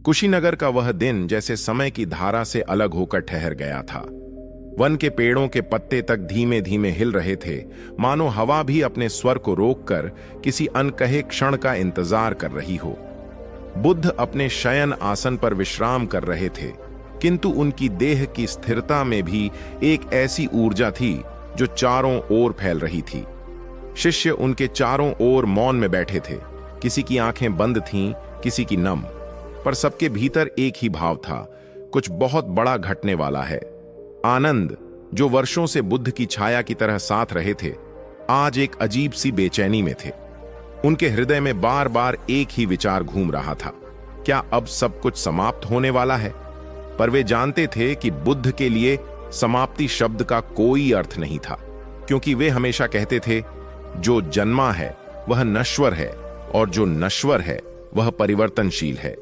कुशीनगर का वह दिन जैसे समय की धारा से अलग होकर ठहर गया था। वन के पेड़ों के पत्ते तक धीमे धीमे हिल रहे थे, मानो हवा भी अपने स्वर को रोककर किसी अनकहे क्षण का इंतजार कर रही हो। बुद्ध अपने शयन आसन पर विश्राम कर रहे थे, किंतु उनकी देह की स्थिरता में भी एक ऐसी ऊर्जा थी जो चारों ओर फैल रही थी। शिष्य उनके चारों ओर मौन में बैठे थे। किसी की आंखें बंद थीं, किसी की नम, पर सबके भीतर एक ही भाव था, कुछ बहुत बड़ा घटने वाला है। आनंद, जो वर्षों से बुद्ध की छाया की तरह साथ रहे थे, आज एक अजीब सी बेचैनी में थे। उनके हृदय में बार बार एक ही विचार घूम रहा था, क्या अब सब कुछ समाप्त होने वाला है? पर वे जानते थे कि बुद्ध के लिए समाप्ति शब्द का कोई अर्थ नहीं था, क्योंकि वे हमेशा कहते थे, जो जन्मा है वह नश्वर है और जो नश्वर है वह परिवर्तनशील है।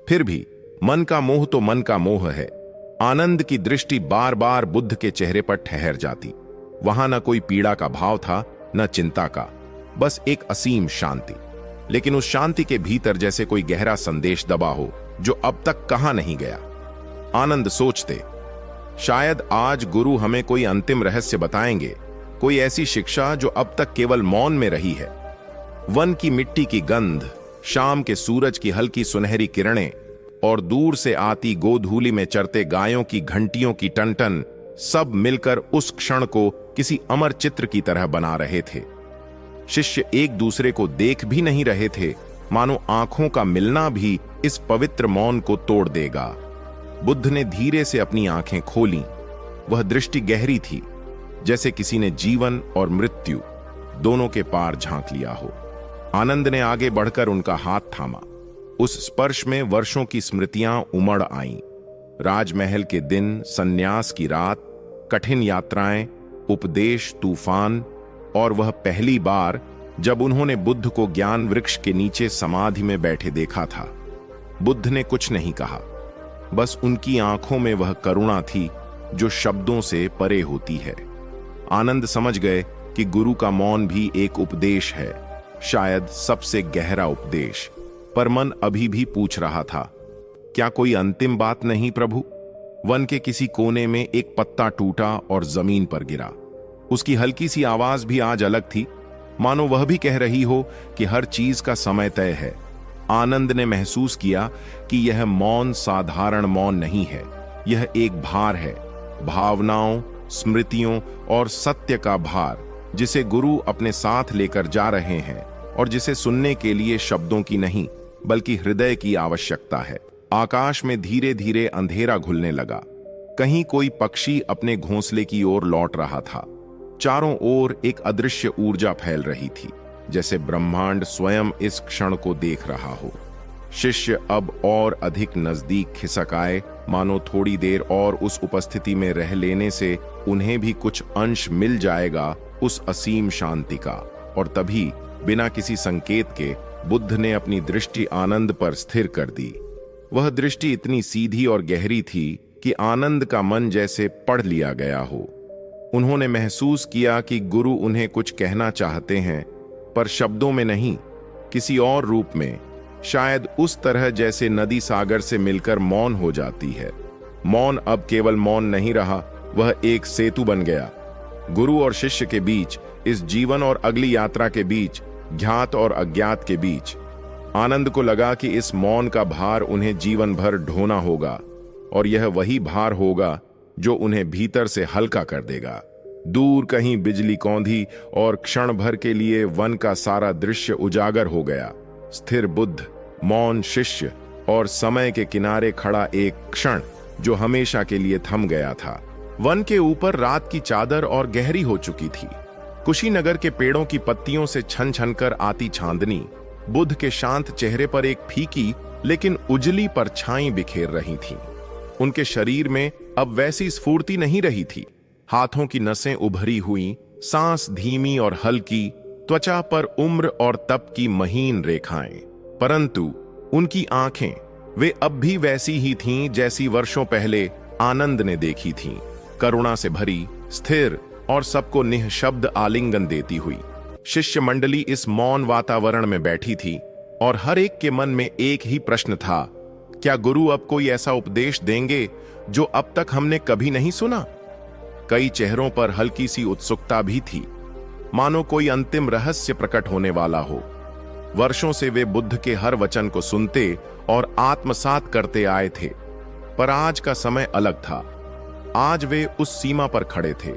फिर भी मन का मोह तो मन का मोह है। आनंद की दृष्टि बार बार बुद्ध के चेहरे पर ठहर जाती। वहां न कोई पीड़ा का भाव था, न चिंता का, बस एक असीम शांति। लेकिन उस शांति के भीतर जैसे कोई गहरा संदेश दबा हो, जो अब तक कहां नहीं गया। आनंद सोचते, शायद आज गुरु हमें कोई अंतिम रहस्य बताएंगे, कोई ऐसी शिक्षा जो अब तक केवल मौन में रही है। वन की मिट्टी की गंध, शाम के सूरज की हल्की सुनहरी किरणें और दूर से आती गोधूली में चरते गायों की घंटियों की टनटन, सब मिलकर उस क्षण को किसी अमर चित्र की तरह बना रहे थे। शिष्य एक दूसरे को देख भी नहीं रहे थे, मानो आंखों का मिलना भी इस पवित्र मौन को तोड़ देगा। बुद्ध ने धीरे से अपनी आंखें खोलीं। वह दृष्टि गहरी थी, जैसे किसी ने जीवन और मृत्यु दोनों के पार झांक लिया हो। आनंद ने आगे बढ़कर उनका हाथ थामा। उस स्पर्श में वर्षों की स्मृतियां उमड़ आईं। राजमहल के दिन, सन्यास की रात, कठिन यात्राएं, उपदेश, तूफान, और वह पहली बार जब उन्होंने बुद्ध को ज्ञान वृक्ष के नीचे समाधि में बैठे देखा था। बुद्ध ने कुछ नहीं कहा, बस उनकी आंखों में वह करुणा थी जो शब्दों से परे होती है। आनंद समझ गए कि गुरु का मौन भी एक उपदेश है, शायद सबसे गहरा उपदेश। पर मन अभी भी पूछ रहा था, क्या कोई अंतिम बात नहीं प्रभु? वन के किसी कोने में एक पत्ता टूटा और जमीन पर गिरा। उसकी हल्की सी आवाज भी आज अलग थी, मानो वह भी कह रही हो कि हर चीज का समय तय है। आनंद ने महसूस किया कि यह मौन साधारण मौन नहीं है, यह एक भार है, भावनाओं, स्मृतियों और सत्य का भार, जिसे गुरु अपने साथ लेकर जा रहे हैं और जिसे सुनने के लिए शब्दों की नहीं बल्कि हृदय की आवश्यकता है। आकाश में धीरे धीरे अंधेरा घुलने लगा। कहीं कोई पक्षी अपने घोंसले की ओर लौट रहा था। चारों ओर एक अदृश्य ऊर्जा फैल रही थी, जैसे ब्रह्मांड स्वयं इस क्षण को देख रहा हो। शिष्य अब और अधिक नजदीक खिसक आए, मानो थोड़ी देर और उस उपस्थिति में रह लेने से उन्हें भी कुछ अंश मिल जाएगा उस असीम शांति का। और तभी बिना किसी संकेत के बुद्ध ने अपनी दृष्टि आनंद पर स्थिर कर दी। वह दृष्टि इतनी सीधी और गहरी थी कि आनंद का मन जैसे पढ़ लिया गया हो। उन्होंने महसूस किया कि गुरु उन्हें कुछ कहना चाहते हैं, पर शब्दों में नहीं, किसी और रूप में, शायद उस तरह जैसे नदी सागर से मिलकर मौन हो जाती है। मौन अब केवल मौन नहीं रहा, वह एक सेतु बन गया। गुरु और शिष्य के बीच, इस जीवन और अगली यात्रा के बीच, ज्ञात और अज्ञात के बीच। आनंद को लगा कि इस मौन का भार उन्हें जीवन भर ढोना होगा, और यह वही भार होगा जो उन्हें भीतर से हल्का कर देगा। दूर कहीं बिजली कौंधी और क्षण भर के लिए वन का सारा दृश्य उजागर हो गया। स्थिर बुद्ध, मौन शिष्य और समय के किनारे खड़ा एक क्षण जो हमेशा के लिए थम गया था। वन के ऊपर रात की चादर और गहरी हो चुकी थी। कुशीनगर के पेड़ों की पत्तियों से छन छन कर आती चांदनी बुद्ध के शांत चेहरे पर एक फीकी लेकिन उजली परछाई बिखेर रही थी। उनके शरीर में अब वैसी स्फूर्ति नहीं रही थी। हाथों की नसें उभरी हुई, सांस धीमी और हल्की, त्वचा पर उम्र और तप की महीन रेखाएं। परंतु उनकी आंखें, वे अब भी वैसी ही थीं जैसी वर्षों पहले आनंद ने देखी थीं, करुणा से भरी, स्थिर और सबको निःशब्द आलिंगन देती हुई। शिष्य मंडली इस मौन वातावरण में बैठी थी और हर एक के मन में एक ही प्रश्न था, क्या गुरु अब कोई ऐसा उपदेश देंगे जो अब तक हमने कभी नहीं सुना? कई चेहरों पर हल्की सी उत्सुकता भी थी, मानो कोई अंतिम रहस्य प्रकट होने वाला हो। वर्षों से वे बुद्ध के हर वचन को सुनते और आत्मसात करते आए थे, पर आज का समय अलग था। आज वे उस सीमा पर खड़े थे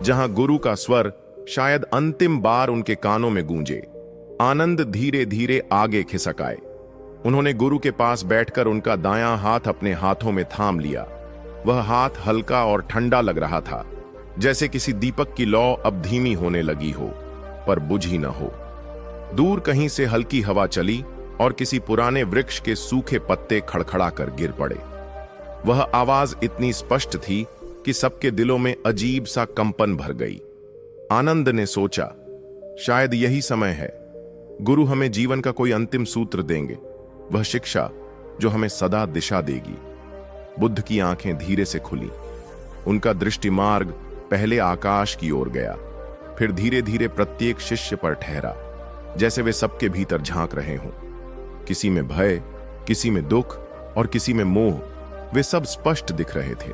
जहां गुरु का स्वर शायद अंतिम बार उनके कानों में गूंजे। आनंद धीरे धीरे आगे खिसक आए। उन्होंने गुरु के पास बैठकर उनका दायां हाथ अपने हाथों में थाम लिया। वह हाथ हल्का और ठंडा लग रहा था, जैसे किसी दीपक की लौ अब धीमी होने लगी हो, पर बुझी न हो। दूर कहीं से हल्की हवा चली और किसी पुराने वृक्ष के सूखे पत्ते खड़खड़ा कर गिर पड़े। वह आवाज इतनी स्पष्ट थी कि सबके दिलों में अजीब सा कंपन भर गई। आनंद ने सोचा, शायद यही समय है। गुरु हमें जीवन का कोई अंतिम सूत्र देंगे, वह शिक्षा जो हमें सदा दिशा देगी। बुद्ध की आंखें धीरे से खुली। उनका दृष्टि मार्ग पहले आकाश की ओर गया, फिर धीरे धीरे प्रत्येक शिष्य पर ठहरा, जैसे वे सबके भीतर झांक रहे हों। किसी में भय, किसी में दुख और किसी में मोह, वे सब स्पष्ट दिख रहे थे।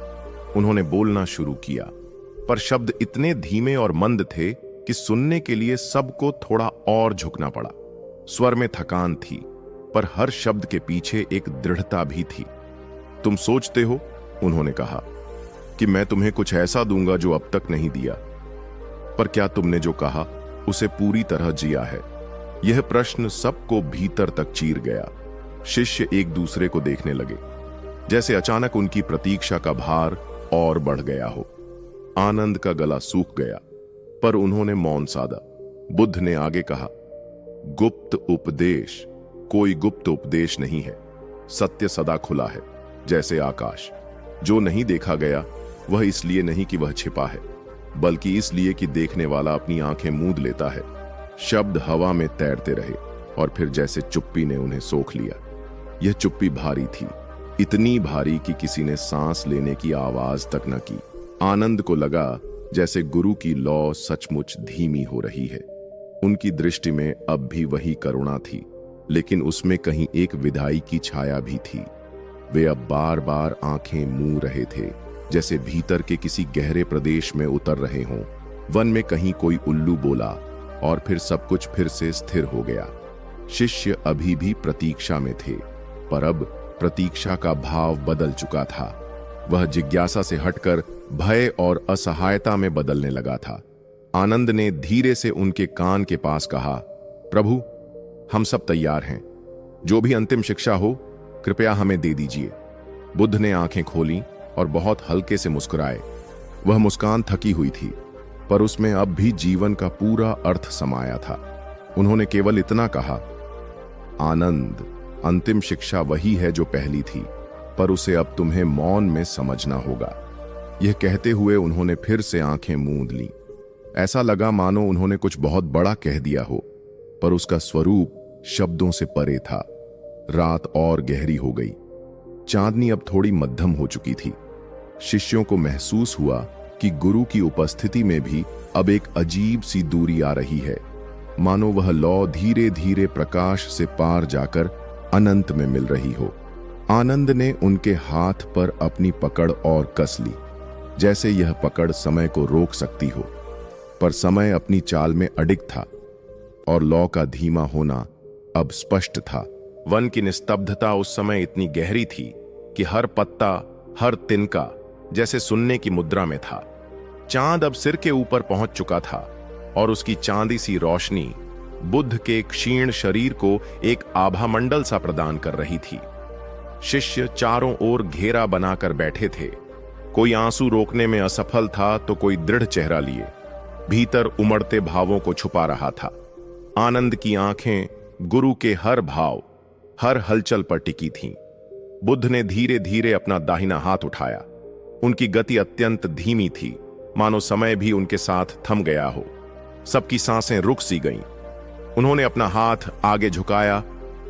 उन्होंने बोलना शुरू किया, पर शब्द इतने धीमे और मंद थे कि सुनने के लिए सबको थोड़ा और झुकना पड़ा। स्वर में थकान थी, पर हर शब्द के पीछे एक दृढ़ता भी थी। तुम सोचते हो, उन्होंने कहा, कि मैं तुम्हें कुछ ऐसा दूंगा जो अब तक नहीं दिया, पर क्या तुमने जो कहा उसे पूरी तरह जिया है? यह प्रश्न सबको भीतर तक चीर गया। शिष्य एक दूसरे को देखने लगे, जैसे अचानक उनकी प्रतीक्षा का भार और बढ़ गया हो। आनंद का गला सूख गया, पर उन्होंने मौन साधा। बुद्ध ने आगे कहा, गुप्त उपदेश कोई गुप्त उपदेश नहीं है। सत्य सदा खुला है, जैसे आकाश। जो नहीं देखा गया वह इसलिए नहीं कि वह छिपा है, बल्कि इसलिए कि देखने वाला अपनी आंखें मूंद लेता है। शब्द हवा में तैरते रहे और फिर जैसे चुप्पी ने उन्हें सोख लिया। यह चुप्पी भारी थी, इतनी भारी कि किसी ने सांस लेने की आवाज तक न की। आनंद को लगा जैसे गुरु की लौ सचमुच धीमी हो रही है। उनकी दृष्टि में अब भी वही करुणा थी, लेकिन उसमें कहीं एक विदाई की छाया भी थी। वे अब बार बार आंखें मूंद रहे थे, जैसे भीतर के किसी गहरे प्रदेश में उतर रहे हों। वन में कहीं कोई उल्लू बोला और फिर सब कुछ फिर से स्थिर हो गया। शिष्य अभी भी प्रतीक्षा में थे, पर अब प्रतीक्षा का भाव बदल चुका था। वह जिज्ञासा से हटकर भय और असहायता में बदलने लगा था। आनंद ने धीरे से उनके कान के पास कहा, प्रभु, हम सब तैयार हैं। जो भी अंतिम शिक्षा हो, कृपया हमें दे दीजिए। बुद्ध ने आंखें खोली और बहुत हल्के से मुस्कुराए। वह मुस्कान थकी हुई थी, पर उसमें अब भी जीवन का पूरा अर्थ समाया था। उन्होंने केवल इतना कहा, आनंद, अंतिम शिक्षा वही है जो पहली थी, पर उसे अब तुम्हें मौन में समझना होगा। यह कहते हुए उन्होंने फिर से आंखें मूंद लीं। ऐसा लगा मानो उन्होंने कुछ बहुत बड़ा कह दिया हो, पर उसका स्वरूप शब्दों से परे था। रात और गहरी हो गई। चांदनी अब थोड़ी मध्यम हो चुकी थी। शिष्यों को महसूस हुआ कि गुरु की उपस्थिति में भी अब एक अजीब सी दूरी आ रही है, मानो वह लौ धीरे धीरे प्रकाश से पार जाकर अनंत में मिल रही हो। आनंद ने उनके हाथ पर अपनी पकड़ और कस ली, जैसे यह पकड़ समय को रोक सकती हो, पर समय अपनी चाल में अडिग था और लौ का धीमा होना अब स्पष्ट था। वन की निस्तब्धता उस समय इतनी गहरी थी कि हर पत्ता, हर तिनका जैसे सुनने की मुद्रा में था। चांद अब सिर के ऊपर पहुंच चुका था और उसकी चांदी सी रोशनी बुद्ध के क्षीण शरीर को एक आभामंडल सा प्रदान कर रही थी। शिष्य चारों ओर घेरा बनाकर बैठे थे। कोई आंसू रोकने में असफल था तो कोई दृढ़ चेहरा लिए भीतर उमड़ते भावों को छुपा रहा था। आनंद की आंखें गुरु के हर भाव, हर हलचल पर टिकी थीं। बुद्ध ने धीरे धीरे अपना दाहिना हाथ उठाया। उनकी गति अत्यंत धीमी थी, मानो समय भी उनके साथ थम गया हो। सबकी सांसें रुक सी गईं। उन्होंने अपना हाथ आगे झुकाया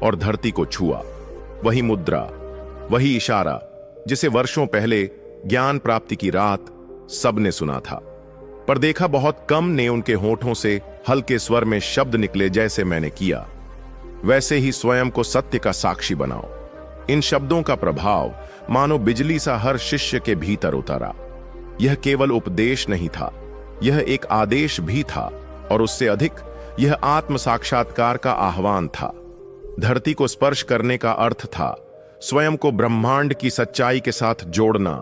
और धरती को छुआ। वही मुद्रा, वही इशारा जिसे वर्षों पहले ज्ञान प्राप्ति की रात सबने सुना था, पर देखा बहुत कम ने। उनके होठों से हल्के स्वर में शब्द निकले, जैसे मैंने किया वैसे ही स्वयं को सत्य का साक्षी बनाओ। इन शब्दों का प्रभाव मानो बिजली सा हर शिष्य के भीतर उतरा। यह केवल उपदेश नहीं था, यह एक आदेश भी था, और उससे अधिक यह आत्म साक्षात्कार का आह्वान था। धरती को स्पर्श करने का अर्थ था स्वयं को ब्रह्मांड की सच्चाई के साथ जोड़ना,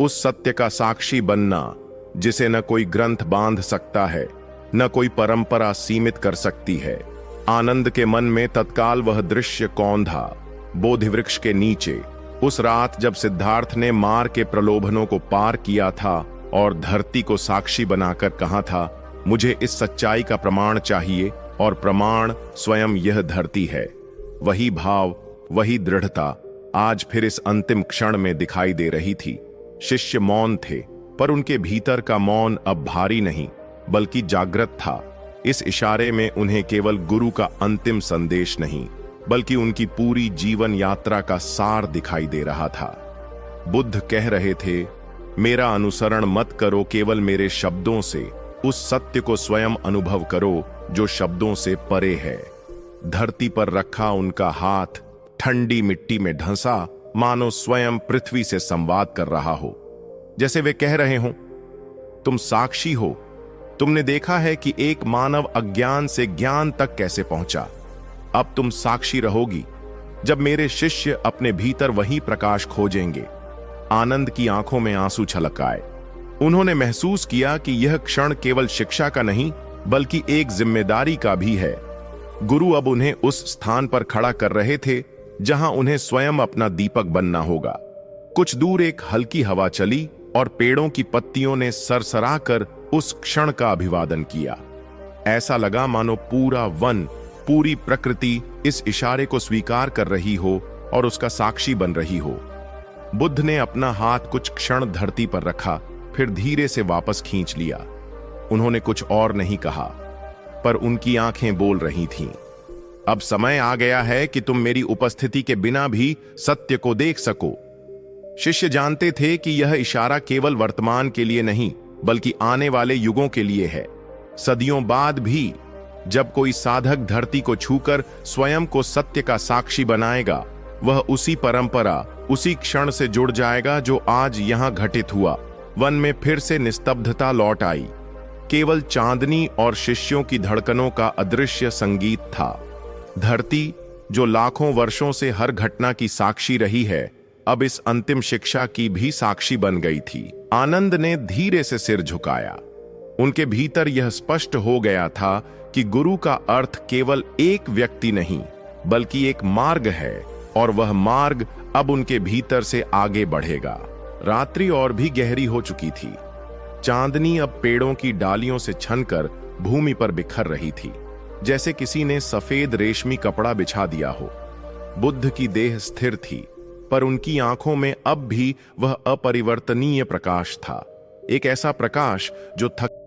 उस सत्य का साक्षी बनना जिसे न कोई ग्रंथ बांध सकता है, न कोई परंपरा सीमित कर सकती है। आनंद के मन में तत्काल वह दृश्य कौंधा बोधि वृक्ष के नीचे, उस रात जब सिद्धार्थ ने मार के प्रलोभनों को पार किया था और धरती को साक्षी बनाकर कहा था, मुझे इस सच्चाई का प्रमाण चाहिए, और प्रमाण स्वयं यह धरती है। वही भाव, वही दृढ़ता आज फिर इस अंतिम क्षण में दिखाई दे रही थी। शिष्य मौन थे, पर उनके भीतर का मौन अब भारी नहीं बल्कि जागृत था। इस इशारे में उन्हें केवल गुरु का अंतिम संदेश नहीं बल्कि उनकी पूरी जीवन यात्रा का सार दिखाई दे रहा था। बुद्ध कह रहे थे, मेरा अनुसरण मत करो केवल मेरे शब्दों से, उस सत्य को स्वयं अनुभव करो जो शब्दों से परे है। धरती पर रखा उनका हाथ ठंडी मिट्टी में ढंसा, मानो स्वयं पृथ्वी से संवाद कर रहा हो। जैसे वे कह रहे हों, तुम साक्षी हो, तुमने देखा है कि एक मानव अज्ञान से ज्ञान तक कैसे पहुंचा। अब तुम साक्षी रहोगी जब मेरे शिष्य अपने भीतर वही प्रकाश खोजेंगे। आनंद की आंखों में आंसू छलक आए। उन्होंने महसूस किया कि यह क्षण केवल शिक्षा का नहीं बल्कि एक जिम्मेदारी का भी है। गुरु अब उन्हें उस स्थान पर खड़ा कर रहे थे जहां उन्हें स्वयं अपना दीपक बनना होगा। कुछ दूर एक हल्की हवा चली और पेड़ों की पत्तियों ने सरसराकर उस क्षण का अभिवादन किया। ऐसा लगा मानो पूरा वन, पूरी प्रकृति इस इशारे को स्वीकार कर रही हो और उसका साक्षी बन रही हो। बुद्ध ने अपना हाथ कुछ क्षण धरती पर रखा, फिर धीरे से वापस खींच लिया। उन्होंने कुछ और नहीं कहा, पर उनकी आंखें बोल रही थीं, अब समय आ गया है कि तुम मेरी उपस्थिति के बिना भी सत्य को देख सको। शिष्य जानते थे कि यह इशारा केवल वर्तमान के लिए नहीं बल्कि आने वाले युगों के लिए है। सदियों बाद भी जब कोई साधक धरती को छूकर स्वयं को सत्य का साक्षी बनाएगा, वह उसी परंपरा, उसी क्षण से जुड़ जाएगा जो आज यहां घटित हुआ। वन में फिर से निस्तब्धता लौट आई। केवल चांदनी और शिष्यों की धड़कनों का अदृश्य संगीत था। धरती जो लाखों वर्षों से हर घटना की साक्षी रही है, अब इस अंतिम शिक्षा की भी साक्षी बन गई थी। आनंद ने धीरे से सिर झुकाया। उनके भीतर यह स्पष्ट हो गया था कि गुरु का अर्थ केवल एक व्यक्ति नहीं बल्कि एक मार्ग है, और वह मार्ग अब उनके भीतर से आगे बढ़ेगा। रात्रि और भी गहरी हो चुकी थी। चांदनी अब पेड़ों की डालियों से छनकर भूमि पर बिखर रही थी, जैसे किसी ने सफेद रेशमी कपड़ा बिछा दिया हो। बुद्ध की देह स्थिर थी, पर उनकी आंखों में अब भी वह अपरिवर्तनीय प्रकाश था, एक ऐसा प्रकाश जो थक